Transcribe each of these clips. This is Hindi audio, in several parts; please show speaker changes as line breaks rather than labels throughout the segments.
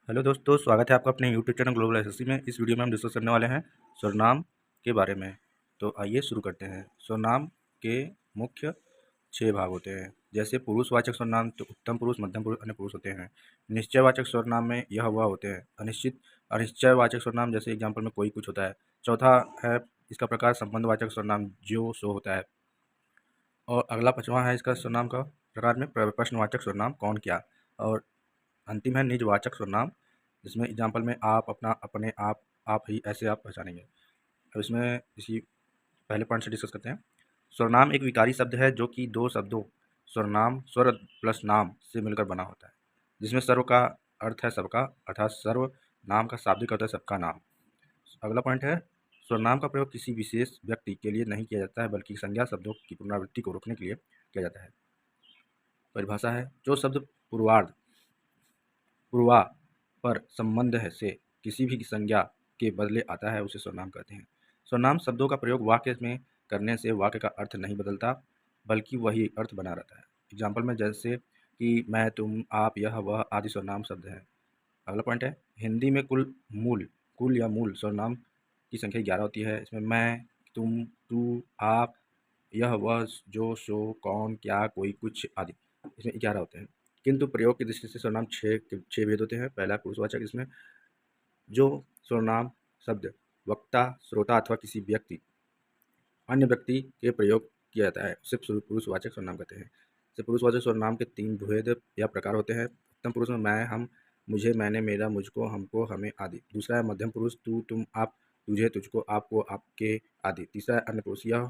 हेलो दोस्तों, स्वागत है आपका अपने यूट्यूब चैनल ग्लोबल एसएससी में। इस वीडियो में हम डिस्कस करने वाले हैं सर्वनाम के बारे में। तो आइए शुरू करते हैं। सर्वनाम के मुख्य 6 भाग होते हैं। जैसे पुरुषवाचक सर्वनाम तो उत्तम पुरुष, मध्यम पुरुष, अन्य पुरुष होते हैं। निश्चयवाचक सर्वनाम में यह वह होते हैं। अनिश्चयवाचक सर्वनाम जैसे एग्जाम्पल में कोई कुछ होता है। चौथा है इसका प्रकार संबंधवाचक सर्वनाम जो सो होता है। और अगला 5वां है इसका सर्वनाम का प्रकार में प्रश्नवाचक सर्वनाम कौन क्या। और अंतिम है निजवाचक सर्वनाम, जिसमें एग्जाम्पल में आप, अपना, अपने, आप ही, ऐसे आप पहचानेंगे। अब इसमें इसी पहले पॉइंट से डिस्कस करते हैं। सर्वनाम एक विकारी शब्द है जो कि दो शब्दों सर्वनाम स्वर प्लस नाम से मिलकर बना होता है, जिसमें सर्व का अर्थ है सबका, अर्थात सर्व, नाम का शाब्दिक अर्थ है सबका नाम। अगला पॉइंट है सर्वनाम का प्रयोग किसी विशेष व्यक्ति के लिए नहीं किया जाता है, बल्कि संज्ञा शब्दों की पुनरावृत्ति को रोकने के लिए किया जाता है। परिभाषा है जो शब्द पूर्वा पर संबंध है से किसी भी संज्ञा के बदले आता है उसे सर्वनाम कहते हैं। सर्वनाम शब्दों का प्रयोग वाक्य में करने से वाक्य का अर्थ नहीं बदलता, बल्कि वही अर्थ बना रहता है। एग्जाम्पल में जैसे कि मैं, तुम, आप, यह, वह आदि सर्वनाम शब्द हैं। अगला पॉइंट है हिंदी में कुल या मूल सर्वनाम की संख्या 11 होती है। इसमें मैं, तुम, तू, आप, यह, वह, जो, सो, कौन, क्या, कोई, कुछ आदि, इसमें 11 होते हैं। किंतु प्रयोग की दृष्टि से सर्वनाम 6 भेद होते हैं। पहला पुरुषवाचक, इसमें जो सर्वनाम शब्द वक्ता, श्रोता अथवा किसी अन्य व्यक्ति के प्रयोग किया जाता है उसे पुरुषवाचक सर्वनाम कहते हैं। जैसे पुरुषवाचक सर्वनाम के 3 भेद या प्रकार होते हैं। उत्तम पुरुष में मैं, हम, मुझे, मैंने, मेरा, मुझको, हमको, हमें आदि। दूसरा है मध्यम पुरुष तू, तुम, आप, तुझे, तुझको, आपको, आपके आदि। तीसरा है अन्य पुरुष यह,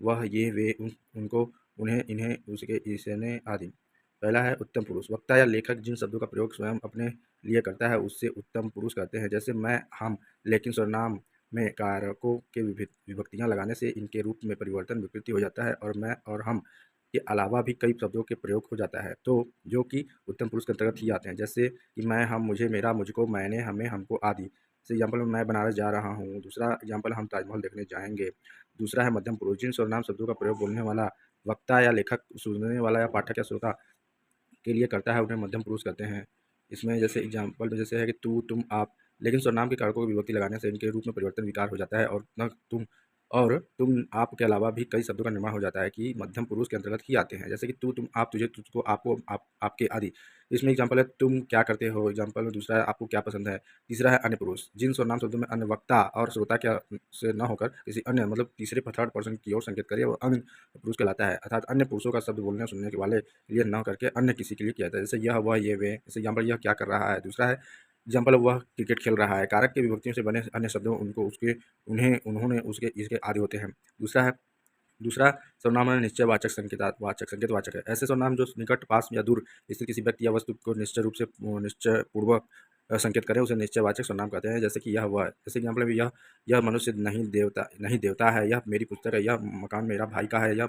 वह, ये, वे, उनको, उन्हें, इन्हें, उसके, इसने आदि। पहला है उत्तम पुरुष। वक्ता या लेखक जिन शब्दों का प्रयोग स्वयं अपने लिए करता है उससे उत्तम पुरुष कहते हैं। जैसे मैं, हम, लेकिन सर्वनाम में कारकों के विभक्तियां लगाने से इनके रूप में परिवर्तन विकृति हो जाता है और मैं और हम के अलावा भी कई शब्दों के प्रयोग हो जाता है, तो जो कि उत्तम पुरुष के अंतर्गत ही आते हैं। जैसे कि मैं, हम, मुझे, मेरा, मुझको, मैंने, हमें, हमको आदि। जैसे एग्जाम्पल में मैं बनारस जा रहा हूँ। दूसरा एग्जाम्पल हम ताजमहल देखने जाएंगे। दूसरा है मध्यम पुरुष जिन सर्वनाम शब्दों का प्रयोग बोलने वाला वक्ता या लेखक, सुनने वाला या पाठक या श्रोता के लिए करता है उन्हें मध्यम पुरुष कहते हैं। इसमें जैसे एग्जाम्पल में जैसे है कि तू, तुम, आप, लेकिन सर्वनाम के कारकों को विभक्ति लगाने से इनके रूप में परिवर्तन विकार हो जाता है और तुम, आप के अलावा भी कई शब्दों का निर्माण हो जाता है कि मध्यम पुरुष के अंतर्गत ही आते हैं। जैसे कि तू, तुम, आप, तुझे, तुझको, आपको, आपके आदि। इसमें एग्जाम्पल है तुम क्या करते हो एग्जाम्पल में। दूसरा है आपको क्या पसंद है। तीसरा है अन्य पुरुष जिन सर्वनाम शब्दों में अन्य वक्ता और श्रोता के से न होकर किसी अन्य मतलब तीसरे थर्ड पर्सन की ओर संकेत करे और अन्य पुरुष कहलाता है, अर्थात अन्य पुरुषों का शब्द बोलने सुनने के वाले लिए न करके अन्य किसी के लिए किया जाता है। जैसे यह, वह, ये, वे। जैसे एग्जाम्पल यह क्या कर रहा है। दूसरा है एग्जाम्पल वह क्रिकेट खेल रहा है। कारक की विभक्तियों से बने अन्य शब्दों उनको, उसके, उन्हें, उन्होंने, उसके, इसके आदि होते हैं। दूसरा सर्वनाम है निश्चयवाचक संकेतवाचक है। ऐसे सर्वनाम जो निकट, पास या दूर स्थित किसी व्यक्ति या वस्तु को निश्चय रूप से निश्चय पूर्वक संकेत करें उसे निश्चयवाचक सर्वनाम कहते हैं। जैसे कि यह, वह। जैसे एग्जाम्पल में यह मनुष्य नहीं देवता है, यह मेरी पुस्तक है, यह मकान मेरा भाई का है, यह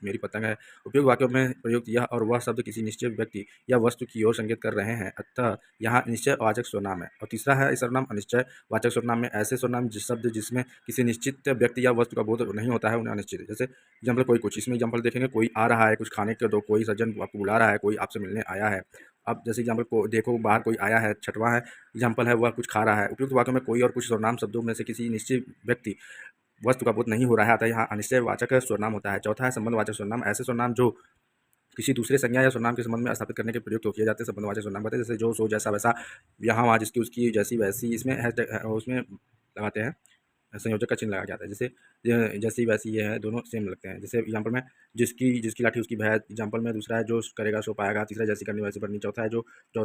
मेरी पतंग है। उपयोग वाक्यों में प्रयुक्त यह और वह शब्द किसी निश्चित व्यक्ति या वस्तु की ओर संकेत कर रहे हैं, अतः यहाँ निश्चयवाचक सर्वनाम है। और तीसरा है सर्वनाम अनिश्चयवाचक सर्वनाम में ऐसे सर्वनाम शब्द जिसमें किसी निश्चित व्यक्ति या वस्तु का बोध नहीं होता है उन्हें अनिश्चित। जैसे एग्जाम्पल कोई कुछ। इसमें एग्जाम्पल देखेंगे कोई आ रहा है कुछ खाने के, दो कोई सज्जन आपको बुला रहा है, कोई आपसे मिलने आया है। अब जैसे एग्जाम्पल को देखो बाहर कोई आया है। छठवां है एग्जाम्पल है वह कुछ खा रहा है। उपयुक्त वाक्यों में कोई और कुछ सर्वनाम शब्दों में से किसी निश्चित व्यक्ति वस्तु का बोध नहीं हो रहा है, अतः यहाँ अनिश्चयवाचक सर्वनाम होता है। चौथा है संबंधवाचक सर्वनाम। ऐसे सर्वनाम जो किसी दूसरे संज्ञा या सर्वनाम के संबंध में स्थापित करने के प्रयोग तो किए जाते हैं संबंधवाचक सर्वनाम कहते हैं। जैसे जो, सो, जैसा, वैसा, यहाँ, वहाँ, जिसकी, उसकी, जैसी, वैसी। इसमें उसमें लगाते हैं संयोजक का चिन्ह लगाया जाता है। जैसे जैसी, वैसी, ये है, दोनों सेम लगते हैं। जैसे एग्जाम्पल में जिसकी लाठी उसकी भैंस। एग्जाम्पल में दूसरा है जो करेगा सो पाएगा। तीसरा जैसी करनी वैसी बननी। चौथा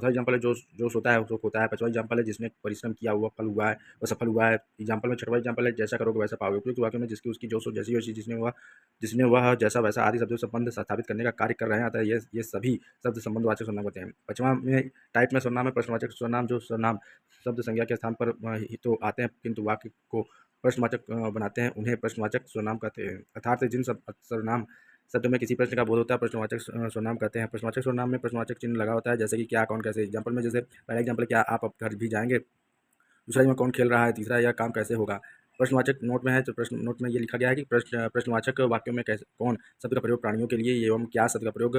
एग्जाम्पल है जो सोता है उसको खोता है। पांचवा एग्जाम्पल है जिसने परिश्रम किया हुआ फल हुआ है, वह सफल हुआ है। एग्जाम्पल में छठवां एग्जाम्पल है जैसा करोगे वैसा पाओगे। उपयुक्त वाक्य में जिसकी, उसकी, जो, सो, जैसी, वैसी, जिसने वह, जैसा, वैसा आदि शब्दों से संबंध स्थापित करने का कार्य कर रहे हैं, अतः ये सभी शब्द संबंधवाचक सर्वनाम होते हैं। पांचवा में टाइप में सर्वनाम है प्रश्नवाचक सर्वनाम। जो सर्वनाम शब्द संज्ञा के स्थान पर ही तो आते हैं किंतु वाक्य को प्रश्नवाचक बनाते हैं उन्हें प्रश्नवाचक सर्वनाम कहते हैं। अर्थात जिन सर्वनाम शब्द में किसी प्रश्न का बोध होता है प्रश्नवाचक सर्वनाम कहते हैं। प्रश्नवाचक सर्वनाम में प्रश्नवाचक चिन्ह लगा होता है। जैसे कि क्या, कौन, कैसे। एग्जाम्पल में जैसे पहला एग्जाम्पल क्या आप अब घर भी जाएंगे। दूसरा में कौन खेल रहा है। तीसरा यह काम कैसे होगा। प्रश्नवाचक नोट में है तो प्रश्न नोट में ये लिखा गया है कि प्रश्नवाचक वाक्यों में कैसे कौन शब्द का प्रयोग प्राणियों के लिए एवं क्या शब्द का प्रयोग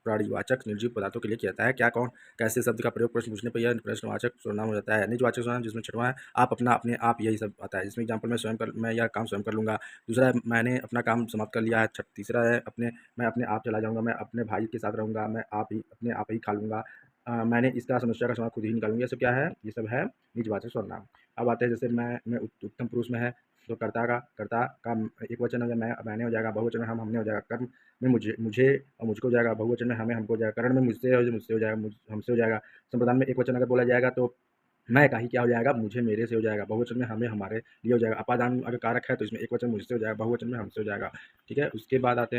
प्राणीवाचक निर्जीव पदार्थों के लिए किया जाता है। क्या, कौन, कैसे शब्द का प्रयोग प्रश्न पूछने पर यह प्रश्नवाचक सर्वनाम हो जाता है। निजवाचक सर्वनाम जिसमें छठवां है आप, अपना, अपने, आप, यही सब आता है। जिसमें एग्जाम्पल मैं यह काम स्वयं कर लूँगा। दूसरा है मैंने अपना काम समाप्त कर लिया है। तीसरा है मैं अपने आप चला जाऊँगा। मैं अपने भाई के साथ रहूँगा। मैं अपने आप ही खा लूँगा। मैंने इसका समस्या का समाधान खुद ही निकालूंगा। ये सब क्या है? ये सब है निजवाचक सर्वनाम। अब आते हैं जैसे मैं उत्तम पुरुष में है तो कर्ता का एक वचन हो जाएगा मैंने हो जाएगा, बहुवचन में हमने हो जाएगा, कर्म में मुझे और मुझको हो जाएगा, बहुवचन में हमें हमको हो जाएगा, करण में मुझसे हो जाएगा, हमसे हो जाएगा। संप्रदान में एक वचन अगर बोला जाएगा तो मैं का ही क्या हो जाएगा? मुझे मेरे से हो जाएगा। बहुवचन में हमें हमारे लिए हो जाएगा। अपादान अगर कारक है तो इसमें एक वचन मुझसे हो जाएगा, बहुवचन में हमसे हो जाएगा। ठीक है, उसके बाद आते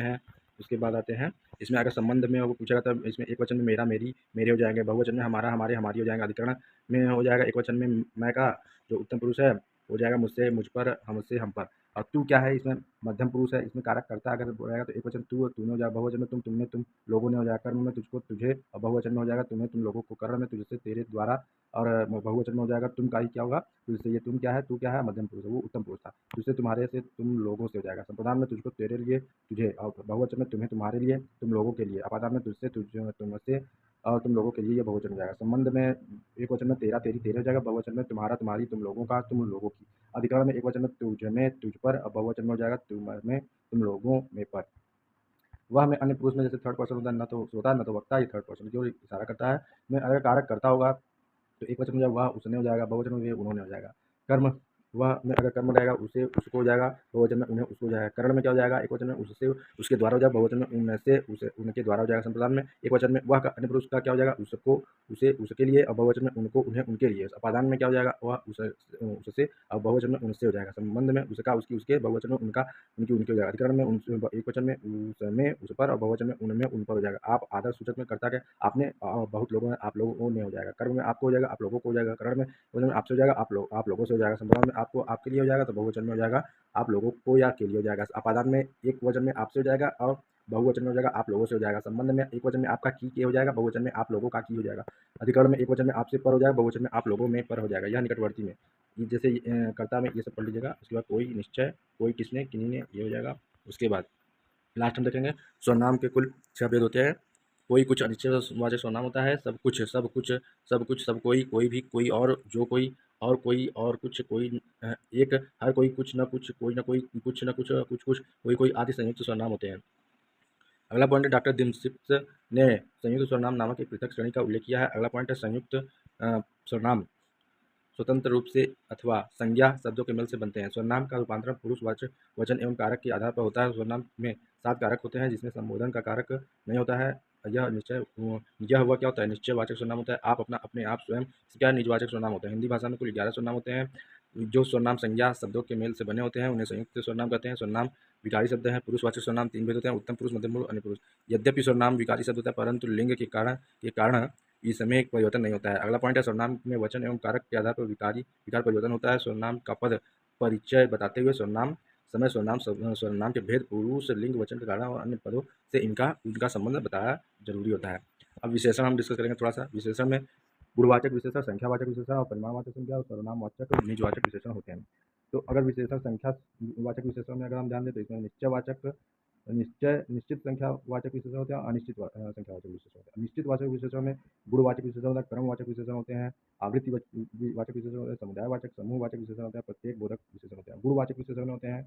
हैं इसमें अगर संबंध में वो पूछा जाता है इसमें एक वचन में मेरा मेरी मेरे हो जाएंगे, बहुवचन में हमारा हमारे हमारी हो जाएंगे, अधिकरण में हो जाएगा एक वचन में मैं का जो उत्तम पुरुष है हो जाएगा मुझसे मुझ पर हमसे हम पर। और तू क्या है? इसमें मध्यम पुरुष है। इसमें कारक करता अगर बोलेगा तो एक वचन तू और तूने हो जाएगा, बहुवचन में तुम तुमने तुम लोगों ने हो जाएगा, कर्म में तुझको तुझे और बहुवचन में हो जाएगा तुम्हें तुम लोगों को, करण में तुझसे तेरे द्वारा और बहुवचन में हो जाएगा तुम का ही क्या होगा? तुझसे। ये तुम क्या है? तू क्या है? मध्यम पुरुष है, वो उत्तम पुरुष था। तुझसे तुम्हारे से तुम लोगों से हो जाएगा। संप्रदान में तुझको तेरे लिए तुझे, और बहुवचन में तुम्हें तुम्हारे लिए तुम लोगों के लिए, अपादान में तुझसे तुमसे और तुम लोगों के लिए ये बहुवचन हो जाएगा। संबंध में एक वचन में तेरा तेरी तेरे हो जाएगा, बहुवचन में तुम्हारा तुम्हारी तुम लोगों का तुम लोगों की। अधिकरण में एक वचन में तुझ में तुझ पर और बहुवचन में हो जाएगा तुम में तुम लोगों में पर। वह में अन्य पुरुष में जैसे थर्ड पर्सन होता है, न तो श्रोता न तो वक्ता, ये थर्ड पर्सन की ओर इशारा करता है। में अगर कारक करता होगा तो एक वचन में वह उसने हो जाएगा, बहुवचन में उन्होंने हो जाएगा। कर्म वह में अगर कर्म रहेगा उसे उसको हो जाएगा, बहुवचन में उन्हें उसको हो जाएगा। करण में क्या हो जाएगा? एक वचन में उससे उसके द्वारा हो जाएगा, बहुवचन में उनसे उसे उनके द्वारा हो जाएगा। संप्रदान में एक वचन में वह का अन्य पुरुष का क्या हो जाएगा? उसको उसे उसके लिए, और बहुवचन में उनको उन्हें उनके लिए। अपादान में क्या हो जाएगा? वह उससे और बहुवचन में उनसे हो जाएगा। संबंध में उसका उसकी उसके, बहुवचन में उनका उनकी उनके हो जाएगा। अधिकरण में एक वचन में उसमें उस पर और बहुवचन में उनमें उन पर हो जाएगा। आप आदर सूचक में करता क्या? आपने बहुत लोगों ने आप लोगों ने हो जाएगा। कर्म में आपको हो जाएगा, आप लोगों को हो जाएगा। करण में वचन में आपसे हो जाएगा, आप लोगों से हो जाएगा। संप्रदान में आपको आपके लिए हो जाएगा तो बहुवचन में हो जाएगा आप लोगों को या के लिए हो जाएगा। अपादान में एक वचन में आपसे हो जाएगा और बहुवचन में हो जाएगा आप लोगों से हो जाएगा। संबंध में एक वचन में आपका की के हो जाएगा, बहुवचन में आप लोगों का की हो जाएगा। अधिकरण में एक वचन में आपसे पर हो जाएगा, बहुवचन में आप लोगों में पर हो जाएगा। यह निकटवर्ती में जैसे कर्ता में ये सब पढ़ लीजिएगा। उसके बाद कोई निश्चय, कोई किसने किन्हीं ने, ये हो जाएगा। उसके बाद लास्ट हम देखेंगे सर्वनाम के कुल 6 भेद होते हैं। कोई कुछ अनिश्चयवाचक सर्वनाम होता है। सब कुछ, सब कोई, कोई भी, कोई और, जो कोई और कोई और कुछ, कोई एक, हर कोई, कुछ न कुछ, कोई न कोई, कुछ न कुछ, कुछ कुछ, कोई आदि संयुक्त सर्वनाम होते हैं। अगला पॉइंट है डॉक्टर दिमसिप्स ने संयुक्त सर्वनाम नामक एक पृथक श्रेणी का उल्लेख किया है। अगला पॉइंट है संयुक्त सर्वनाम स्वतंत्र रूप से अथवा संज्ञा शब्दों के मेल से बनते हैं। सर्वनाम का रूपांतरण पुरुषवाचक वचन एवं कारक के आधार पर होता है। सर्वनाम में 7 कारक होते हैं जिसमें संबोधन का कारक नहीं होता है। यह हुआ क्या होता है? निश्चयवाचक सर्वनाम होता है। आप, अपना, अपने, आप, स्वयं, क्या निजवाचक सर्वनाम होते हैं। हिंदी भाषा में कुल 11 सर्वनाम होते हैं। जो सर्वनाम संज्ञा शब्दों के मेल से बने होते हैं उन्हें संयुक्त सर्वनाम कहते हैं। सर्वनाम विकारी शब्द हैं। पुरुषवाचक सर्वनाम 3 भेद होते हैं: उत्तम पुरुष, मध्यम पुरुष, अन्य पुरुष। यद्यपि सर्वनाम विकारी शब्द होता है परंतु लिंग के कारण इसमें एक परिवर्तन नहीं होता है। अगला पॉइंट है सर्वनाम में वचन एवं कारक के आधार पर विकार परिवर्तन होता है। सर्वनाम का पद परिचय बताते हुए सर्वनाम के भेद, पुरुष लिंग वचन के कारण और अन्य पदों से इनका संबंध बताया जरूरी होता है। अब विशेषण हम डिस्कस करेंगे थोड़ा सा। विशेषण में गुणवाचक विशेषण, संख्यावाचक विशेषण और परिमाणवाचक संख्या और सर्वनामवाचक और निजवाचक विशेषण होते हैं। तो अगर विशेषण संख्यावाचक विशेषण में अगर हम ध्यान दें तो इसमें निश्चित संख्यावाचक विशेषण होते हैं, अनिश्चित संख्यावाचक विशेषण होते हैं। निश्चित वाचक विशेषण में गुणवाचक विशेषण होता है, क्रमवाचक विशेषण होते हैं, आवृत्ति वाचक विशेषण होते हैं, समुदायवाचक समूहवाचक विशेषण होते हैं, प्रत्येक बोधक विशेषण होते हैं। गुणवाचक विशेषण में होते हैं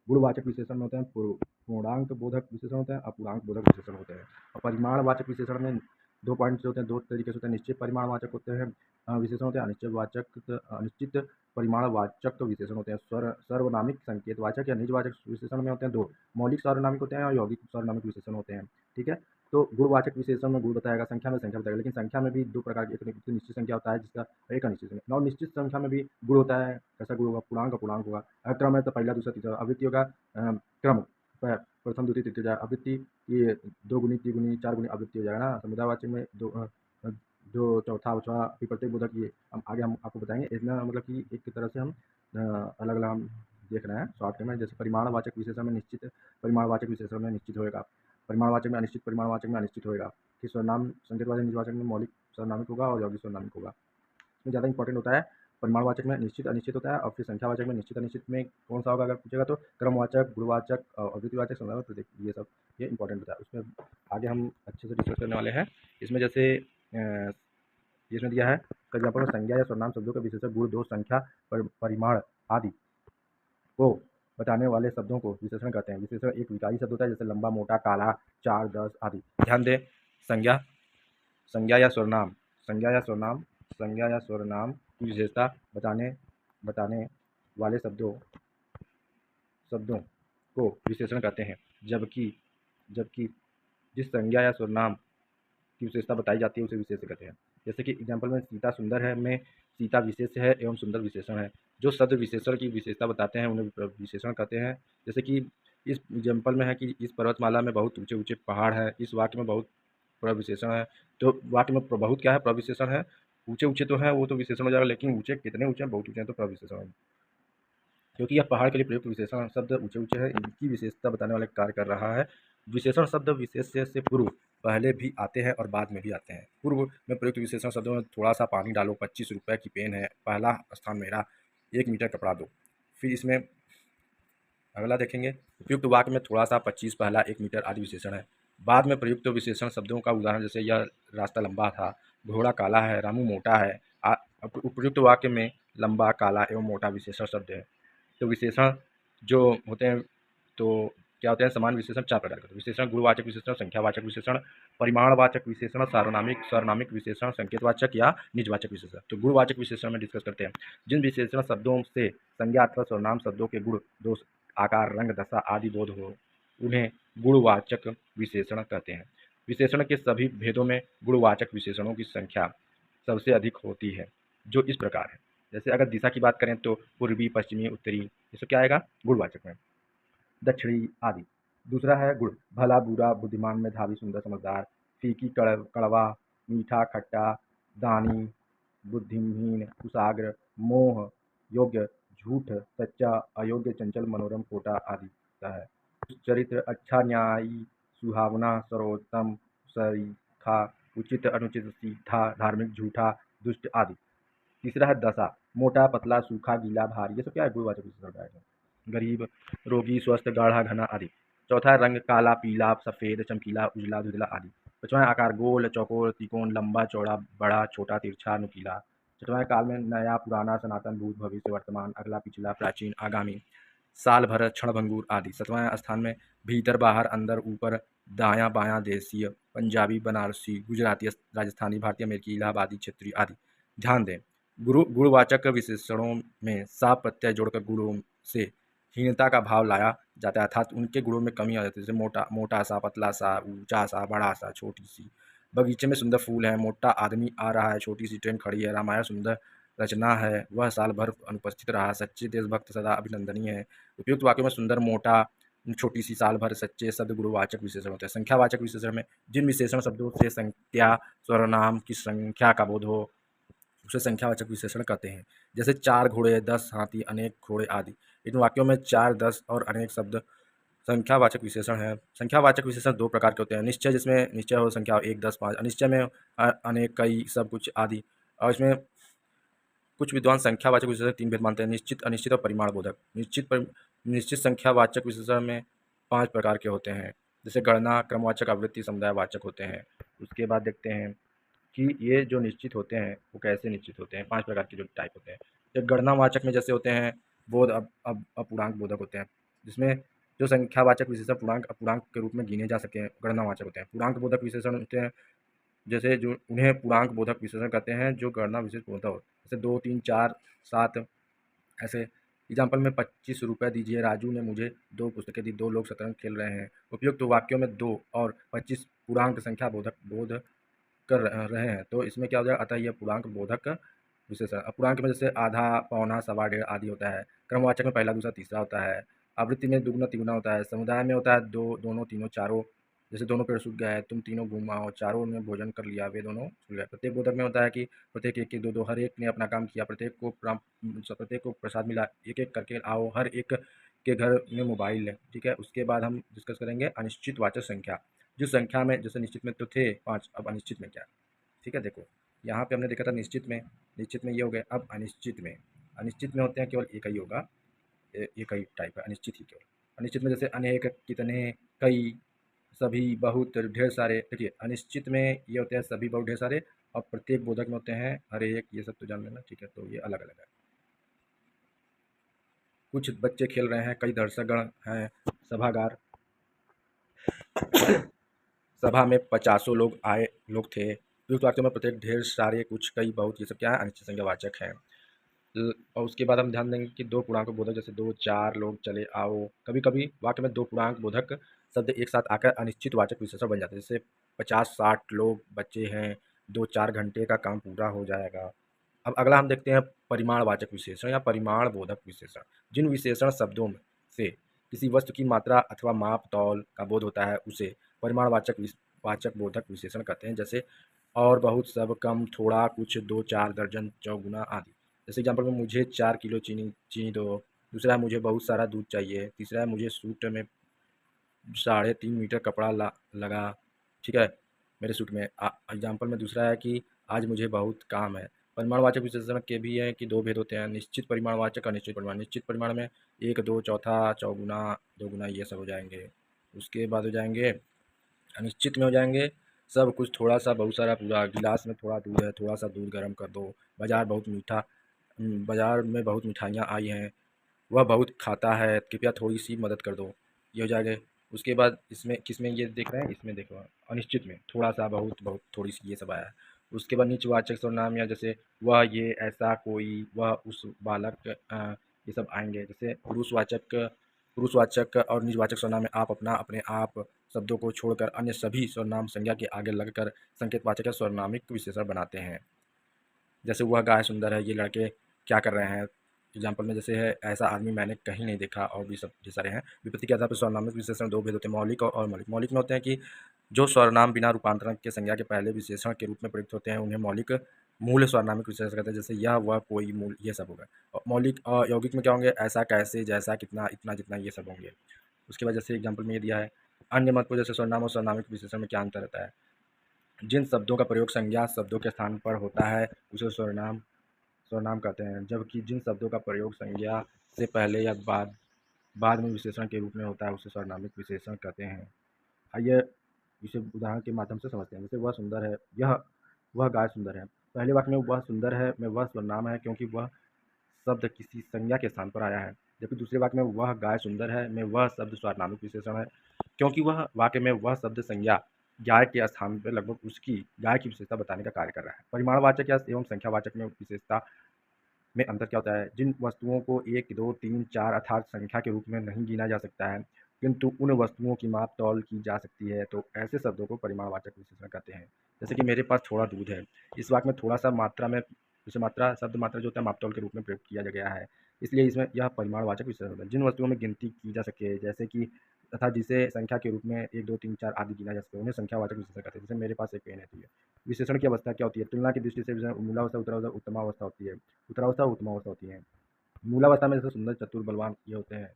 गुणवाचक विशेषण में होते हैं पूर्णांक बोधक विशेषण होते हैं, अपूर्णांक बोधक विशेषण होते हैं। और परिमाणवाचक विशेषण में 2 पॉइंट्स होते हैं, 2 तरीके से होते हैं। निश्चित परिमाणवाचक होते हैं विशेषण होते हैं, अनिश्चित परिमाणवाचक विशेषण होते हैं। सर्वनामिक संकेतवाचक या निजवाचक विशेषण में होते हैं 2 मौलिक सार्वनामिक होते हैं और यौगिक सार्वनामिक विशेषण होते हैं। ठीक है, तो गुणवाचक विशेषण में गुण बताएगा, संख्या में संख्या बताएगा। लेकिन संख्या में भी 2 प्रकार की, एक निश्चित संख्या होता है जिसका, एक अनिश्चित संख्या। और निश्चित संख्या में भी गुण होता है। कैसा गुण होगा? पूर्णांक अपूर्णांक होगा। अगर क्रम है तो पहला दूसरा तीसरा। आवृत्ति होगा क्रम, प्रथम द्वितीय तृतीय। आवृत्ति ये 2 गुनी 3 गुनी 4 गुनी आवृत्ति हो जाएगा ना। समुदायवाचक में जो चौथा पांचवा प्रत्येक बोधक, ये आगे हम आपको बताएंगे। इतना मतलब कि एक तरह से हम अलग अलग हम देख रहे हैं शॉर्ट में। जैसे परिमाणवाचक विशेषण में निश्चित, परिमाणवाचक विशेषण में निश्चित होगा, परिमाणवाचक में अनिश्चित, परिमाणवाचक में अनिश्चित होगा। कि सर्वनाम संकेतवाचक निजवाचक में मौलिक सर्वनामिक होगा और यौगिक सर्वनामिक होगा। इसमें ज़्यादा इंपॉर्टेंट होता है परिमाणवाचक में निश्चित अनिश्चित होता है और फिर संख्यावाचक में निश्चित अनिश्चित में कौन सा होगा अगर पूछेगा तो क्रमवाचक, गुणवाचक, अवृत्तिवाचक, संदर्भ, प्रतीक, ये सब ये इंपॉर्टेंट होता है। उसमें आगे हम अच्छे से डिस्कस करने वाले हैं। इसमें जैसे इसमें दिया है उसका एग्जाम्पल में संज्ञा या सर्वनाम शब्दों के विशेषण, गुण, दोष, संख्या, परिमाण आदि को बताने वाले शब्दों को विशेषण कहते हैं। विशेषण एक विकारी शब्द होता है, जैसे लंबा, मोटा, काला, 4, 10 आदि। ध्यान दें, संज्ञा संज्ञा या सर्वनाम संज्ञा या सर्वनाम की विशेषता बताने वाले शब्दों को विशेषण कहते हैं। जबकि जबकि जिस संज्ञा या सर्वनाम की विशेषता बताई जाती है उसे विशेषण कहते हैं। जैसे कि एग्जाम्पल में सीता सुंदर है में सीता विशेष है एवं सुंदर विशेषण है। जो शब्द विशेषण की विशेषता बताते हैं उन्हें विशेषण कहते हैं। जैसे कि इस एग्जाम्पल में है कि इस पर्वतमाला में बहुत ऊंचे ऊंचे पहाड़ है। इस वाक्य में बहुत प्रविशेषण है। तो वाक्य में बहुत क्या है, प्रविशेषण है। ऊंचे ऊंचे तो है वो तो विशेषण हो जाएगा, लेकिन ऊंचे कितने ऊंचे हैं, बहुत ऊंचे हैं, तो प्रविशेषण है। क्योंकि यह पहाड़ के लिए प्रयुक्त विशेषण शब्द ऊंचे ऊंचे है, इनकी विशेषता बताने वाले कार्य कर रहा है। विशेषण शब्द विशेष से पूर्व पहले भी आते हैं और बाद में भी आते हैं। पूर्व में प्रयुक्त विशेषण शब्दों में थोड़ा सा पानी डालो, 25 रुपए की पेन है, पहला स्थान मेरा, 1 मीटर कपड़ा दो। फिर इसमें अगला देखेंगे, उपयुक्त वाक्य में थोड़ा सा, 25, पहला, 1 मीटर आदि विशेषण है। बाद में प्रयुक्त विशेषण शब्दों का उदाहरण जैसे यह रास्ता लंबा था, घोड़ा काला है, रामू मोटा है। उपयुक्त वाक्य में लंबा, काला एवं मोटा विशेषण शब्द है। तो विशेषण जो होते हैं तो क्या होते हैं, समान विशेषण 4 प्रकार के विशेषण: गुणवाचक विशेषण, संख्यावाचक विशेषण, परिमाणवाचक विशेषण, सार्वनामिक विशेषण, संकेतवाचक या निजवाचक विशेषण। तो गुणवाचक विशेषण में डिस्कस करते हैं। जिन विशेषण शब्दों से संज्ञा अथवा सर्वनाम शब्दों के गुण, दोष, आकार, रंग, दशा आदि बोध हो उन्हें गुणवाचक विशेषण कहते हैं। विशेषण के सभी भेदों में गुणवाचक विशेषणों की संख्या सबसे अधिक होती है, जो इस प्रकार है। जैसे अगर दिशा की बात करें तो पूर्वी, पश्चिमी, उत्तरी, ये सब क्या आएगा, गुणवाचक में। दक्षिणी आदि। दूसरा है गुण: भला, बुरा, बुद्धिमान, मेधावी, सुंदर, समझदार, फीकी, कड़वा, मीठा, खट्टा, दानी, बुद्धिहीन, कुशाग्र, मोह, योग्य, झूठ, सच्चा, अयोग्य, चंचल, मनोरम, खोटा आदि होता है। चरित्र: अच्छा, न्यायी, सुहावना, सर्वोत्तम, सरीखा, उचित, अनुचित, सीधा, धार्मिक, झूठा, दुष्ट आदि। तीसरा है दशा: मोटा, पतला, सूखा, गीला, भारी, ये सब क्या है, गुणवाचक विशेषण है। गरीब, रोगी, स्वस्थ, गाढ़ा, घना आदि। चौथा है रंग: काला, पीला, सफेद, चमकीला, उजला, धुंधला आदि। पांचवा है आकार: गोल, चौकोर, त्रिकोण, लंबा, चौड़ा, बड़ा, छोटा, तिरछा, नुकीला। छठवां है काल में नया, पुराना, सनातन, भूत, भविष्य, वर्तमान, अगला, पिछला, प्राचीन, आगामी, साल भर, क्षणभंगुर आदि। सातवां स्थान में भीतर, बाहर, अंदर, ऊपर, दायां बायां, देशीय, पंजाबी, बनारसी, गुजराती, राजस्थानी, भारतीय, अमेरिकी, इलाहाबादी, क्षेत्रीय आदि। ध्यान दें, गुणवाचक विशेषणों में सा प्रत्यय जोड़कर गुणों से हीनता का भाव लाया जाता है, अर्थात उनके गुणों में कमी आ जाती है। जैसे मोटा सा, पतला सा, ऊंचा सा, बड़ा सा, छोटी सी। बगीचे में सुंदर फूल है, मोटा आदमी आ रहा है, छोटी सी ट्रेन खड़ी है, रामायण सुंदर रचना है, वह साल भर अनुपस्थित रहा, सच्चे देशभक्त सदा अभिनंदनीय है। उपयुक्त वाक्यों में सुंदर, मोटा, छोटी सी, साल भर, सच्चे शब्द गुणवाचक विशेषण होते हैं। संख्यावाचक विशेषण में जिन विशेषण शब्दों से संख्या सर्वनाम की संख्या का बोध हो उसे संख्यावाचक विशेषण कहते हैं। जैसे 4 घोड़े, 10 हाथी, अनेक घोड़े आदि। इन वाक्यों में 4, 10 और अनेक शब्द संख्यावाचक विशेषण है। संख्यावाचक विशेषण 2 प्रकार के होते हैं: निश्चय, जिसमें निश्चय हो संख्या 1, 10, 5; अनिश्चय में अनेक, कई, सब कुछ आदि। और इसमें कुछ विद्वान संख्यावाचक विशेषण 3 भेद मानते हैं: निश्चित, अनिश्चित और परिमाण बोधक। निश्चित संख्यावाचक विशेषण में 5 प्रकार के होते हैं, जैसे गणना, क्रमवाचक, आवृत्ति, समुदायवाचक होते हैं। उसके बाद देखते हैं कि ये जो निश्चित होते हैं वो कैसे निश्चित होते हैं। 5 प्रकार के जो टाइप होते हैं। एक गणनावाचक में जैसे होते हैं बोध, अपूर्णांक बोधक होते हैं, जिसमें जो संख्यावाचक विशेषण पूर्णांक, अपूर्णांक के रूप में गिने जा सकें, गणनावाचक होते हैं। पूर्णांक बोधक विशेषण होते हैं जैसे जो उन्हें पूर्णांक बोधक विशेषण कहते हैं, जो गणना विशेष पूर्णतः हो, जैसे 2, 3, 4, 7 ऐसे। एग्जाम्पल में 25 रुपये दीजिए, राजू ने मुझे 2 पुस्तकें दी, 2 लोग शतरंज खेल रहे हैं। उपयुक्त वाक्यों में 2 और 25 पूर्णांक संख्या बोध कर रहे हैं, तो इसमें क्या हो जाएगा, अतः यह पूर्णांक बोधक विशेषण। अपूर्णांक में जैसे आधा, पौना, सवा, डेढ़ आदि होता है। क्रमवाचक में पहला, दूसरा, तीसरा होता है। आवृत्ति में दुगुना, तिगुना होता है। समुदाय में होता है 2, दोनों, तीनों, चारों। जैसे दोनों पेड़ सूख गए, तुम तीनों घूम आओ, चारों ने भोजन कर लिया, वे दोनों सूख गए। प्रत्येक बोधक में होता है कि प्रत्येक 1, 1, 2, 2, हर एक ने अपना काम किया, प्रत्येक को प्रसाद मिला, एक एक करके आओ, हर एक के घर में मोबाइल है। ठीक है, उसके बाद हम डिस्कस करेंगे अनिश्चित वाचक संख्या। जिस संख्या में, जैसे निश्चित में तो थे 5, अब अनिश्चित में क्या है। ठीक है, देखो यहाँ पे हमने देखा था निश्चित में ये हो गए। अब अनिश्चित में होते हैं केवल एक ही होगा, एक ही टाइप है अनिश्चित ही केवल। अनिश्चित में जैसे अनेक, कितने, कई, सभी, बहुत, ढेर सारे। देखिए अनिश्चित में ये होते हैं सभी, बहुत, ढेर सारे, और प्रत्येक बोधक में होते हैं हर एक, ये सब तो जान लेना, ठीक है। तो ये अलग अलग है। कुछ बच्चे खेल रहे हैं, कई दर्शकगण हैं, सभागार, सभा में पचासों लोग थे। उपयुक्त वाक्यों में प्रत्येक, ढेर सारे, कुछ, कई, बहुत, ये सब क्या है, अनिश्चित संज्ञावाचक हैं। और उसके बाद हम ध्यान देंगे कि दो पूर्णांक बोधक, जैसे दो, चार लोग चले आओ। कभी कभी वाक्य में दो पूर्णांक बोधक शब्द एक साथ आकर अनिश्चित वाचक विशेषण बन जाते हैं। जैसे 50-60 लोग बच्चे हैं, 2-4 घंटे का काम पूरा हो जाएगा। अब अगला हम देखते हैं परिमाणवाचक विशेषण या परिमाण बोधक विशेषण। जिन विशेषण शब्दों में से किसी वस्तु की मात्रा अथवा माप तौल का बोध होता है उसे परिमाणवाचक वाचक बोधक विशेषण कहते हैं। जैसे और, बहुत, सब, कम, थोड़ा, कुछ, 2-4 दर्जन, चौगुना आदि। जैसे एग्जाम्पल में मुझे 4 किलो चीनी दो। दूसरा है मुझे बहुत सारा दूध चाहिए। तीसरा है मुझे सूट में 3.5 मीटर कपड़ा लगा, ठीक है, मेरे सूट में। एग्जाम्पल में दूसरा है कि आज मुझे बहुत काम है। परिमाणवाचक विशेषण के भी है कि दो भेद होते हैं, निश्चित परिमाणवाचक, अनिश्चित परिमाण। निश्चित परिमाण में एक, दो, चौथा, चौगुना, दोगुना, ये सब हो जाएंगे। उसके बाद हो जाएंगे अनिश्चित में हो जाएंगे सब कुछ, थोड़ा सा, बहुत सारा, पूरा। गिलास में थोड़ा दूध है, थोड़ा सा दूध गर्म कर दो। बाजार में बहुत मिठाइयाँ आई हैं, वह बहुत खाता है, कृपया थोड़ी सी मदद कर दो। ये हो जाएगा। उसके बाद इसमें किसमें ये देख रहे हैं, इसमें देखो अनिश्चित में थोड़ा सा, बहुत, बहुत, थोड़ी सी, ये सब आया है। उसके बाद नीचवाचक सर्वनाम, या जैसे वह, ये, ऐसा, कोई, वह, उस, बालक, ये सब आएंगे। जैसे पुरुषवाचक और निजवाचक सर्वनाम में आप, अपना, अपने आप शब्दों को छोड़कर अन्य सभी सर्वनाम संज्ञा के आगे लगकर संकेतवाचक या सर्वनामिक विशेषण बनाते हैं। जैसे वह गाय सुंदर है, ये लड़के क्या कर रहे हैं। एग्जाम्पल में जैसे है ऐसा आदमी मैंने कहीं नहीं देखा, और भी सब ढेर सारे हैं। विपत्ति के आधार पर सर्वनामिक विशेषण दो भेद होते हैं, मौलिक और मौलिक। मौलिक में होते हैं कि जो सर्वनाम बिना रूपांतरण के संज्ञा के पहले विशेषण के रूप में प्रयुक्त होते हैं उन्हें मौलिक मूल सर्वनामिक विशेषण कहते हैं। जैसे यह, वह, कोई, मूल, ये सब होगा। और मौलिक और यौगिक में क्या होंगे, ऐसा, कैसे, जैसा, कितना, इतना, जितना, ये सब होंगे। उसके बाद जैसे एग्जाम्पल में ये दिया है अन्य महत्वपूर्ण, जैसे सर्वनाम और सर्वनामिक विशेषण में क्या अंतर रहता है। जिन शब्दों का प्रयोग संज्ञा शब्दों के स्थान पर होता है उसे सर्वनाम कहते हैं, जबकि जिन शब्दों का प्रयोग संज्ञा से पहले या बाद में विशेषण के रूप में होता है उसे सर्वनामिक विशेषण कहते हैं। आइए इसे उदाहरण के माध्यम से समझते हैं। जैसे वह सुंदर है, वह गाय सुंदर है। पहले वाक्य में वह सुंदर है में वह सर्वनाम है क्योंकि वह शब्द किसी संज्ञा के स्थान पर आया है, जबकि दूसरे वाक्य में वह गाय सुंदर है में वह शब्द सर्वनामिक विशेषण है क्योंकि वह वाक्य में वह शब्द संज्ञा गाय के स्थान पर लगभग उसकी गाय की विशेषता बताने का कार्य कर रहा है। परिमाणवाचक या एवं संख्यावाचक में विशेषता में अंतर क्या होता है। जिन वस्तुओं को 1, 2, 3, 4 अर्थात संख्या के रूप में नहीं गिना जा सकता है किंतु उन वस्तुओं की माप तौल की जा सकती है तो ऐसे शब्दों को परिमाणवाचक विशेषण कहते हैं। जैसे कि मेरे पास थोड़ा दूध है, इस वाक्य में थोड़ा सा मात्रा में, जैसे मात्रा शब्द मात्रा जो होता है माप तौल के रूप में प्रयोग किया गया है, इसलिए इसमें यह परिमाणवाचक विशेषण होता है। जिन वस्तुओं में गिनती की जा सके जैसे कि तथा जिसे संख्या के रूप में 1, 2, 3, 4 आदि गिना जा सके उन्हें संख्यावाचक विशेषण कहते हैं। जैसे मेरे पास एक पेन है, तो ये विशेषण की अवस्था क्या होती है। तुलना की दृष्टि से मूलावस्था, उत्तरावस्था, उत्तमावस्था होती है। उत्तरावस्था उत्तमावस्था होती है। मूलावस्था में जैसे सुंदर, चतुर, बलवान ये होते हैं।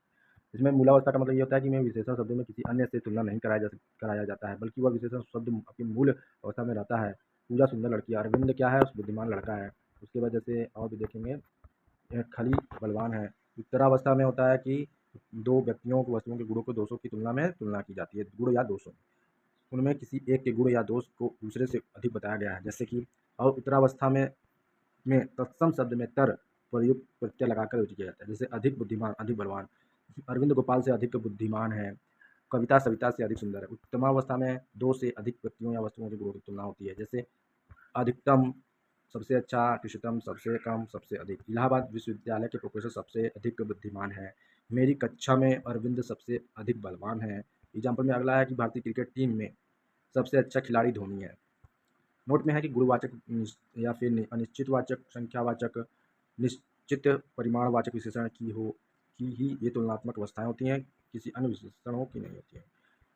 इसमें मूलावस्था का मतलब ये होता है कि में विशेषण शब्दों में किसी अन्य से तुलना नहीं कराया जाता है बल्कि वह विशेषण शब्द अपनी मूल अवस्था में रहता है। पूजा सुंदर लड़की, अरविंद क्या है, उस बुद्धिमान लड़का है। उसके बाद जैसे और भी देखेंगे, खली बलवान है। उत्तरावस्था में होता है कि दो व्यक्तियों को, वस्तुओं के गुणों को दोषों की तुलना में तुलना की जाती है, गुण या दोषों, उनमें किसी एक के गुण या दोष को दूसरे से अधिक बताया गया है। जैसे कि और उत्तरावस्था में तत्सम शब्द में तर प्रयुक्त प्रत्यय लगाकर उच्च किया जाता है। जैसे अधिक बुद्धिमान, अधिक बलवान, अरविंद गोपाल से अधिक बुद्धिमान है, कविता सविता से अधिक सुंदर है। उत्तमावस्था में दो से अधिक व्यक्तियों या वस्तुओं के गुणों की तुलना होती है। जैसे अधिकतम सबसे अच्छा, इष्टतम सबसे कम, सबसे अधिक। इलाहाबाद विश्वविद्यालय के प्रोफेसर सबसे अधिक बुद्धिमान है, मेरी कक्षा में अरविंद सबसे अधिक बलवान है। एग्जाम्पल में अगला है कि भारतीय क्रिकेट टीम में सबसे अच्छा खिलाड़ी धोनी है। नोट में है कि गुणवाचक या फिर अनिश्चितवाचक, संख्यावाचक, निश्चित परिमाणवाचक विशेषण की ही ये तुलनात्मक अवस्थाएं होती हैं, किसी अन्य विशेषणों की नहीं होती हैं।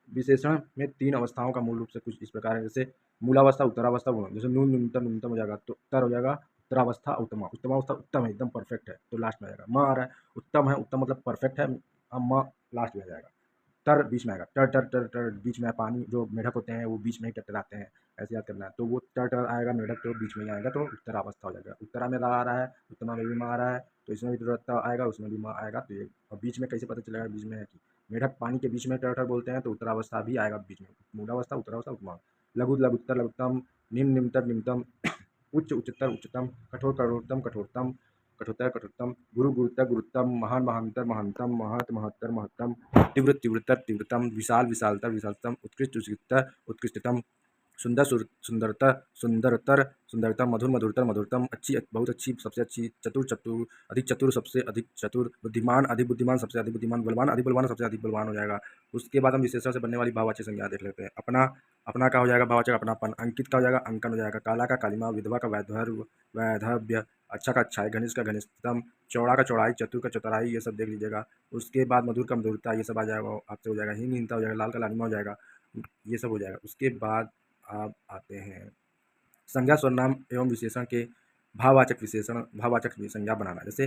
विशेषण में 3 अवस्थाओं का मूल रूप से कुछ इस प्रकार है। जैसे मूलावस्था, उत्तरावस्था, गुण। जैसे न्यूनतम हो जाएगा तो उत्तर हो जाएगा उत्तरावस्था, उत्तमा। उत्तमावस्था उत्तम है, एकदम परफेक्ट है, तो लास्ट में आ जाएगा। म आ रहा है, उत्तम है, उत्तम मतलब परफेक्ट है, अब म लास्ट में आ जाएगा। तर बीच में आएगा, टर टर टर टर बीच में पानी, जो मेढक होते हैं वो बीच में ही टकराते हैं, ऐसे याद करना है। तो वो टर टर आएगा, मेढक तो बीच में ही आएगा, तो उत्तरावस्था हो जाएगा। उत्तरा में रा आ रहा है, उत्तमा में भी माँ आ रहा है, तो इसमें भी तुरंता आएगा, उसमें भी माँ आएगा। तो ये अब बीच में कैसे पता चलेगा बीच में है कि मेढक पानी के बीच में टर टर बोलते हैं, तो उत्तरावस्था भी आएगा बीच में, मूलावस्था, उत्तरावस्था, उपमा। लघु लघुत्तर लघुत्तम, निम्न निम्नतर निम्नतम, उच्च उच्चतर उच्चतम, कठोर कठोरतम कठोरतम, कठोरतर कठोरतम, गुरु गुरुतर गुरुत्तम, महान महानतर महानतम, महत महत्तर महत्तम, तीव्र तीव्रतर तीव्रतम, विशाल विशालतर विशालतम, उत्कृष्ट उत्कृष्टतर उत्कृष्टतम, सुंदर सुंदरतर सुंदरतर सुंदरतम, मधुर मधुरतर मधुरतम, अच्छी बहुत अच्छी सबसे अच्छी, चतुर चतुर अधिक चतुर सबसे अधिक चतुर, बुद्धिमान अधिक बुद्धिमान सबसे अधिक बुद्धिमान, बलवान अधिक बलवान सबसे अधिक बलवान हो जाएगा। उसके बाद हम विशेषण से बनने वाली भाववाचक संज्ञा देख लेते हैं। अपना, अपना का हो जाएगा भाववाचक अपनापन, अंकित का हो जाएगा अंकन हो जाएगा, काला का कालिमा, विधवा का वैधर्व वैधव्य, अच्छा का अच्छाई, घनिष्ठ का घनिष्ठतम, चौड़ा का चौड़ाई, चतुर का चतुराई, ये सब देख लीजिएगा। उसके बाद मधुर का मधुरता, ये सब आ जाएगा, आपसे हो जाएगा। हीनहीनता हो जाएगा, लाल का लालिमा हो जाएगा, ये सब हो जाएगा। उसके बाद आप आते हैं संज्ञा सर्वनाम एवं विशेषण के भाववाचक विशेषण, भाववाचक संज्ञा बनाना। जैसे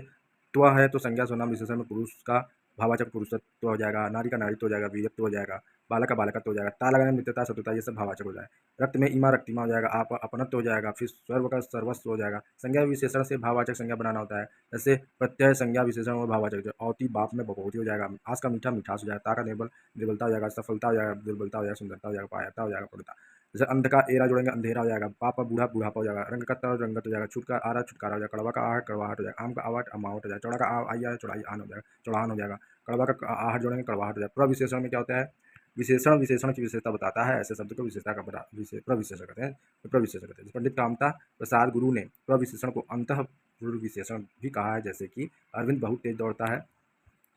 त्व है तो संज्ञा सर्वनाम विशेषण में पुरुष का भाववाचक पुरुषत्व हो जाएगा, नारी का नारीत्व हो जाएगा, वीरत्व हो जाएगा, बालक का बालकत्व हो जाएगा, ता लगाना मित्रता शत्रुता, ये सब भाववाचक हो जाएगा। रक्त में इमा रक्तिमा हो जाएगा, आप अपनत्व हो जाएगा, फिर सर्व का सर्वस्व हो जाएगा। संज्ञा विशेषण से भाववाचक संज्ञा बनाना होता है। जैसे प्रत्यय संज्ञा विशेषण और भाववाचक, औती बाप में बपौती हो जाएगा, आज का मीठा मिठास हो जाएगा, ता का निर्बल निर्बलता हो जाएगा, सफलता हो जाएगा, दुर्बलता हो जाएगा, सुंदरता हो जाएगा, पायता हो जाएगा, पूर्णता। जैसे अंध का एरा जोड़ेंगे अंधेरा हो जाएगा, पापा बूढ़ा बूढ़ापा हो जाएगा, रंग का तर रंगत हो जाएगा, छूट का आरा छुटकारा हो जाएगा, कड़वा का आहट कड़वाहट हो जाएगा, आम का आवाट अमावट हो जाएगा, चौड़ा का आइया चौड़ाई आन हो जाएगा, चौड़ान हो जाएगा, कड़वा का आहट जोड़ेंगे कड़वाहट हो जाएगा। प्रविशेषण में क्या होता है, विशेषण विशेषण की विशेषता बताता है, ऐसे शब्द को विशेषता का प्रविशेषण कहते हैं। तो प्रविशेषण कहते हैं। पंडित कामता प्रसाद गुरु ने प्रविशेषण को अंतः विशेषण भी कहा है, जैसे कि अरविंद बहुत तेज दौड़ता है,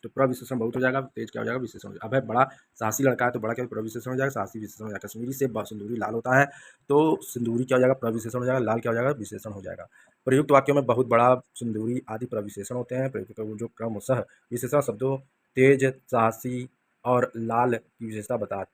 तो प्रविशेषण बहुत हो जाएगा, तेज क्या हो जाएगा, विशेषण हो जाएगा। अब है बड़ा साहसी लड़का है, तो बड़ा क्या प्रविशेषण हो जाएगा, साहसी विशेषण हो जाएगा। कश्मीरी से सिंदूरी लाल होता है, तो सिंदूरी क्या हो जाएगा, प्रविशेषण हो जाएगा, लाल क्या हो जाएगा, विशेषण हो जाएगा। प्रयुक्त वाक्यों में बहुत बड़ा, सिंदूरी आदि प्रविशेषण होते हैं। प्रयुक्त जो क्रमशः विशेषण शब्दों तेज, साहसी और लाल की विशेषता बता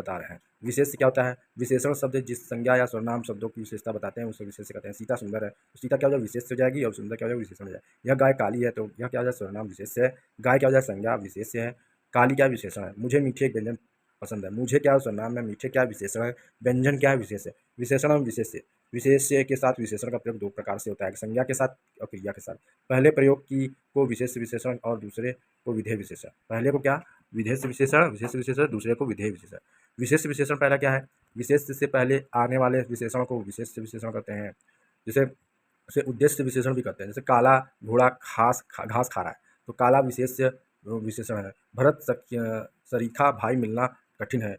रहे हैं। विशेष क्या होता है, विशेषण शब्द जिस संज्ञा या सर्वनाम शब्दों की विशेषता बताते हैं उसे विशेष कहते हैं। सीता सुंदर है, तो सीता क्या हो जाएगा, विशेष हो जाएगी, और सुंदर क्या हो जाएगा, विशेषण हो जाएगा। यह गाय काली है, तो यह क्या हो जाएगा, सर्वनाम विशेष है। गाय क्या हो जाएगा, संज्ञा विशेष है। काली क्या विशेषण है। मुझे मीठे व्यंजन पसंद है, मुझे क्या सर्वनाम है, मीठे क्या विशेषण है, व्यंजन क्या विशेष है। विशेषण और विशेष्य, विशेष्य के साथ विशेषण का प्रयोग दो प्रकार से होता है, संज्ञा के साथ और क्रिया के साथ। पहले प्रयोग की को विशेष विशेषण और दूसरे को विधेय विशेषण। पहले को क्या, विधेय विशेषण, विशेष विशेषण, दूसरे को विधेय विशेषण। विशेष विशेषण पहला क्या है, विशेष से पहले आने वाले विशेषण को विशेष विशेषण कहते हैं। जैसे उसे उद्देश्य विशेषण भी कहते हैं। जैसे काला घोड़ा घास खा रहा है, तो काला विशेष विशेषण है। भरत सरीखा भाई मिलना कठिन है,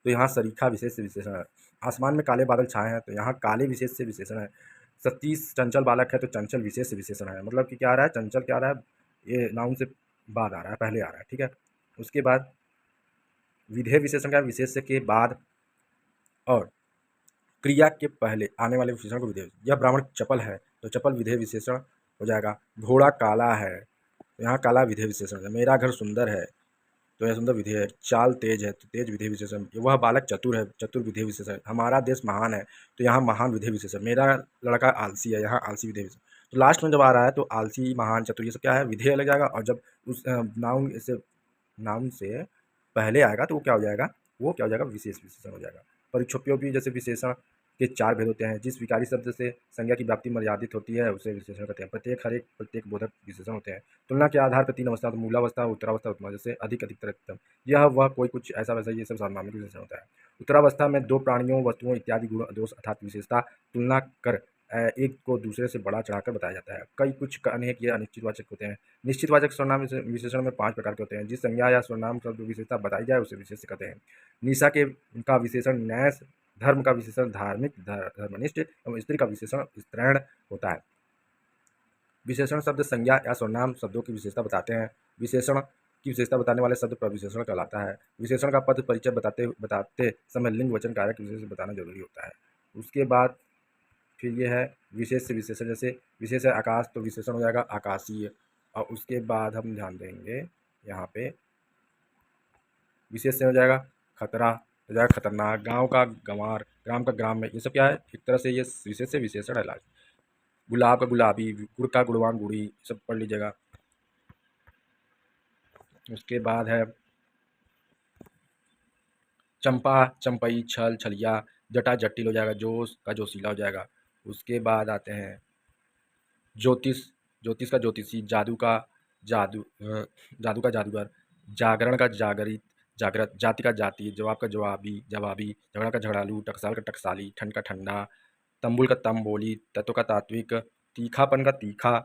तो यहाँ सरीखा विशेष विशेषण है। आसमान में काले बादल छाए हैं, तो यहाँ काले विशेष से विशेषण है। सतीश चंचल बालक है, तो चंचल विशेष से विशेषण है। मतलब कि क्या आ रहा है, चंचल क्या आ रहा है, ये नाउन से बाद आ रहा है, पहले आ रहा है, ठीक है। उसके बाद विधेय विशेषण का विशेष के बाद और क्रिया के पहले आने वाले विशेषण को विधेय। यह ब्राह्मण चपल है, तो चपल विधेय विशेषण हो जाएगा। घोड़ा काला है, तो यहाँ काला विधेय विशेषण है। मेरा घर सुंदर है, तो यह सुंदर विधेय है। चाल तेज है, तो तेज विधेय विशेषण। वह बालक चतुर है, चतुर विधेय विशेषण। हमारा देश महान है, तो यहाँ महान विधेय विशेषण। मेरा लड़का आलसी है, यहाँ आलसी विधेय विशेषण। तो लास्ट में जब आ रहा है तो आलसी महान चतुर ये सब क्या है, विधेय लग जाएगा। और जब उस नाउन से पहले आएगा तो वो क्या हो जाएगा, वो क्या हो जाएगा, विशेष विशेषण हो जाएगा। परिक्षोप्योपी जैसे विशेषण के चार भेद होते हैं। जिस विकारी शब्द से संज्ञा की व्याप्ति मर्यादित होती है उसे विशेषण कहते हैं। प्रत्येक बोधक विशेषण होते हैं। तुलना के आधार पर तीन अवस्था, तो मूलावस्था, उत्तरावस्था, उत्तमा। जैसे अधिक अधिकतर अधिकतम, यह वह कोई कुछ ऐसा वैसा, ये सब सार्वनामिक विशेषण होता है। उत्तरावस्था में दो प्राणियों वस्तुओं इत्यादि गुण दोष अर्थात विशेषता तुलना कर एक को दूसरे से बड़ा चढ़ाकर बताया जाता है। कई कुछ अनेक ये अनिश्चितवाचक होते हैं। निश्चितवाचक सर्वनाम विशेषण में 5 प्रकार के होते हैं। जिस संज्ञा या सर्वनाम शब्द विशेषता बताई जाए उसे विशेष कहते हैं। निशा के का विशेषण न्याय, धर्म का विशेषण धार्मिक धर्मनिष्ठ, एवं स्त्री का विशेषण स्त्रैण होता है। विशेषण शब्द संज्ञा या सर्वनाम शब्दों की विशेषता बताते हैं। विशेषण की विशेषता बताने वाले शब्द प्रविशेषण कहलाता है। विशेषण का पद परिचय बताते समय लिंग वचन कारक विशेष बताना जरूरी होता है। उसके बाद फिर ये है विशेष से विशेषण। जैसे विशेष है आकाश, तो विशेषण हो जाएगा आकाशीय। और उसके बाद हम ध्यान देंगे यहाँ पे विशेष से हो जाएगा खतरा, हो जाएगा खतरनाक। गांव का गंवार, ग्राम का ग्राम में, ये सब क्या है, एक तरह से ये विशेष से विशेषण है। गुलाब का गुलाबी, गुड़ का गुड़वान गुड़ी, सब पढ़ लीजिएगा। उसके बाद है चंपा चंपई, छल छलिया, जटा जटिल हो जाएगा, जोश का जोशीला हो जाएगा। उसके बाद आते हैं ज्योतिष, ज्योतिष का ज्योतिषी, जादू का जादू का जादूगर, जागरण का जागरित जागृत, जाति का जाति, जवाब का जवाबी जवाबी, झगड़ा का झगड़ालू, टकसाल का टकसाली, ठंड का ठंडा, तंबुल का तंबोली, तत्व का तात्विक, तीखापन का तीखा।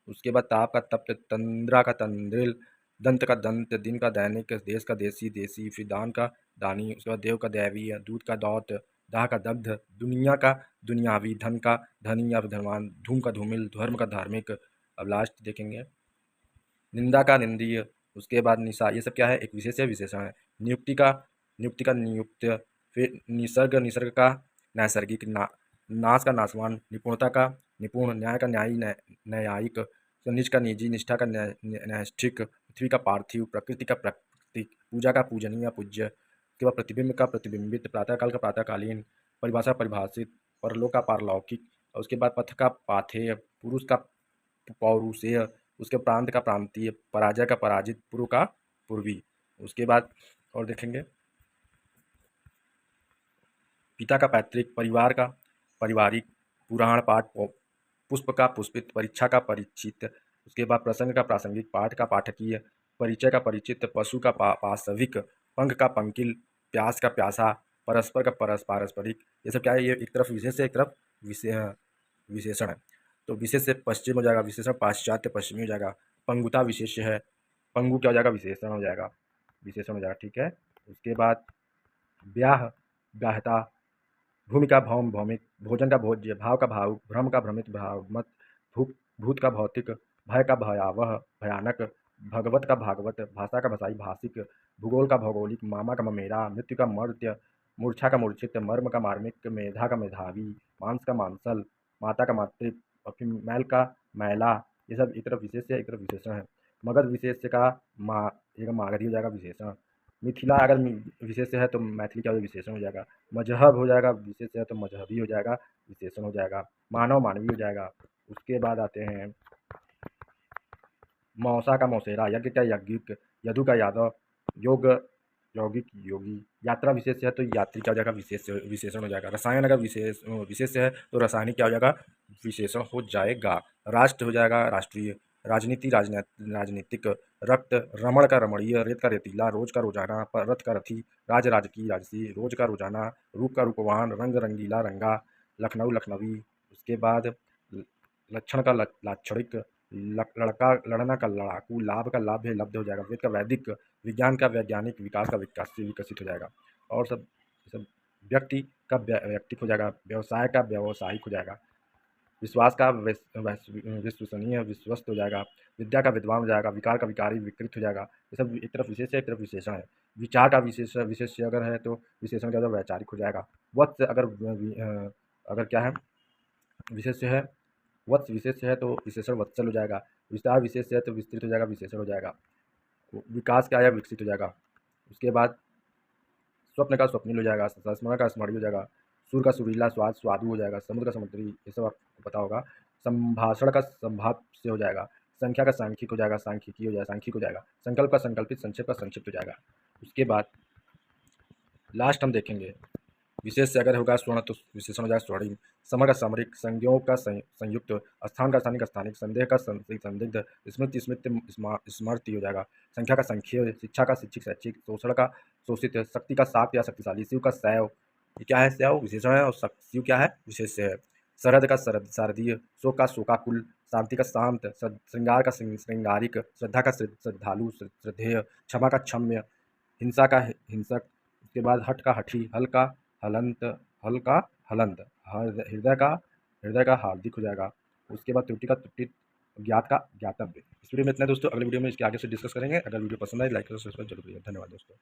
उसके बाद ताप का तप्त, तंद्रा का तंद्रिल, दंत का दंत, दिन का दैनिक, देश का देसी देसी, फिर दान का दानी, उसके बाद देव का दैवी, दूध का दौत, दाह का दग्ध, दुनिया का दुनियावी, धन का धनी या धनवान, धूम का धूमिल, धर्म का धार्मिक। अब लास्ट देखेंगे निंदा का निंदीय, उसके बाद निशा, ये सब क्या है, एक विशेष विशेषण है। नियुक्ति का नियुक्त, फिर निसर्ग निसर्ग का नैसर्गिक, नाश का नाशवान, निपुणता का निपुण, न्याय का न्यायी न्यायिक, तो निज का निजी, निष्ठा का नैष्ठिक, पृथ्वी का पार्थिव, प्रकृति का प्राकृतिक, पूजा का पूजनीय पूज्य, उसके बाद प्रतिबिंब का प्रतिबिंबित, प्रातःकाल का प्रातःकालीन, परिभाषा परिभाषित, परलोक का पारलौकिक, और उसके बाद पथ का पाथेय, पुरुष का पौरुषेय, उसके प्रांत का प्रांतीय, पराजय का पराजित, पूर्व का पूर्वी। उसके बाद और देखेंगे पिता का पैतृक, परिवार का पारिवारिक, पुराण पाठ, पुष्प का पुष्पित, परीक्षा का परिचित, उसके बाद प्रसंग का प्रासंगिक, पाठ का पाठकीय, परिचय का परिचित, पशु का पाशविक, पंख का पंकिल, प्यास का प्यासा, परस्पर का पारस्परिक। ये सब क्या है, ये एक तरफ विशेष है, एक तरफ विशेषण है। तो विशेष से पश्चिम हो जाएगा, विशेषण पाश्चात्य पश्चिमी हो जाएगा। पंगुता विशेष्य है, पंगु क्या हो जाएगा, विशेषण हो जाएगा, विशेषण हो जाएगा, ठीक है। उसके बाद ब्याह ब्याहता, भूमिका भौम भौमिक, भोजन का भोज्य, भाव का भावुक, भ्रम का भ्रमित भ्रामक, भूत का भौतिक, भय का भयावह भयानक, भगवत का भागवत, भाषा का भाषाई भाषिक, भूगोल का भौगोलिक, मामा का ममेरा, मृत्यु का मर्त्य, मूर्छा का मूर्छित, मर्म का मार्मिक, मेधा का मेधावी, मांस का मांसल, माता का मातृ, और फिर मैल का मैला। ये सब एक तरफ विशेष है, एक तरफ विशेषण है। मगध विशेष का एक मागधी हो जाएगा विशेषण। मिथिला अगर विशेष है तो मैथिली का विशेषण हो जाएगा। मजहब हो जाएगा विशेष है तो मजहबी हो जाएगा, विशेषण हो जाएगा। मानव मानवीय हो जाएगा। उसके बाद आते हैं मौसा का मौसेरा, यज्ञ का यज्ञिक, यदु का यादव, योग यौगिक योगी, यात्रा विशेष है तो यात्री क्या हो जाएगा, विशेषण हो जाएगा। रसायन अगर विशेष है तो रासायनिक क्या हो जाएगा, विशेषण हो जाएगा। राष्ट्र हो जाएगा राष्ट्रीय, राजनीति राजनीतिक, रक्त रमण का रमणीय, रेत का रेतीला, रोज का रोजाना, रथ का रथी, राजकी राजसी, रोज का रोजाना, रूप का रूपवान, रंग रंगीला रंगा, लखनऊ लखनवी। उसके बाद लक्षण का लाक्षणिक, लड़का लड़ना का लड़ाकू, लाभ का लाभ लब्ध हो जाएगा। वेद का वैदिक, विज्ञान का वैज्ञानिक, विकास का विकसित हो जाएगा। और सब व्यक्ति का व्यक्तिक हो जाएगा, व्यवसाय का व्यावसायिक हो जाएगा। विश्वास का विश्वसनीय विश्वस्त हो जाएगा। विद्या का विद्वान हो जाएगा। विकार का विकारी विकृत हो जाएगा। ये सब एक तरफ विशेष है, एक तरफ विशेषण है। विचार का विशेष अगर है तो विशेषण क्या होगा, वैचारिक हो जाएगा। वत्स अगर क्या है, विशेष है, वत्स विशेष है तो विशेषण वत्सल हो जाएगा। विस्तार विशेष है तो विस्तृत हो जाएगा, विशेषण हो जाएगा। विकास क्या है, विकसित हो जाएगा। उसके बाद स्वप्न का स्वप्निल हो जाएगा, संस्मरण का स्मरणीय हो जाएगा। सुर का सुरीला, स्वाद स्वादु हो जाएगा। समुद्र का समुद्री, ये सब आपको पता होगा। संभाषण का संभाव से हो जाएगा। संख्या का सांख्यिक हो जाएगा, सांख्यिकी हो जाएगा, सांख्यिक हो जाएगा। संकल्प का संकल्पित, संक्षेप का संक्षिप्त हो जाएगा। उसके बाद लास्ट हम देखेंगे विशेष से अगर होगा स्वर्ण तो विशेषण हो जाएगा स्वर्णिम। समर का सामरिक, संज्ञों का संयुक्त, स्थान का स्थानिक स्थानिक, संदेह का संदिग्ध, स्मृति स्मृति हो जाएगा। संख्या का संख्य, शिक्षा का शिक्षिक शैक्षिक, शोषण का शोषित, शक्ति का शाक्त या शक्तिशाली, शिव का शैव, ये क्या है, शैव विशेषण है और शिव क्या है, विशेष है। शरद का शारदीय, शोक का शोकाकुल, शांति का शांत, श्रृंगार का श्रृंगारिक, श्रद्धा का श्रद्धालु श्रद्धेय, क्षमा का क्षम्य, हिंसा का हिंसक। उसके बाद हठ का हठी, हल का हलंत, हल का हलंत, हृदय का हार्दिक हो जाएगा। उसके बाद त्रुटि का त्रुटित, ज्ञात का ज्ञातव्य। इस वीडियो में इतना दोस्तों, अगले वीडियो में इसके आगे से डिस्कस करेंगे। अगर वीडियो पसंद आए लाइक और सब्सक्राइब जरूर करिए। धन्यवाद दोस्तों।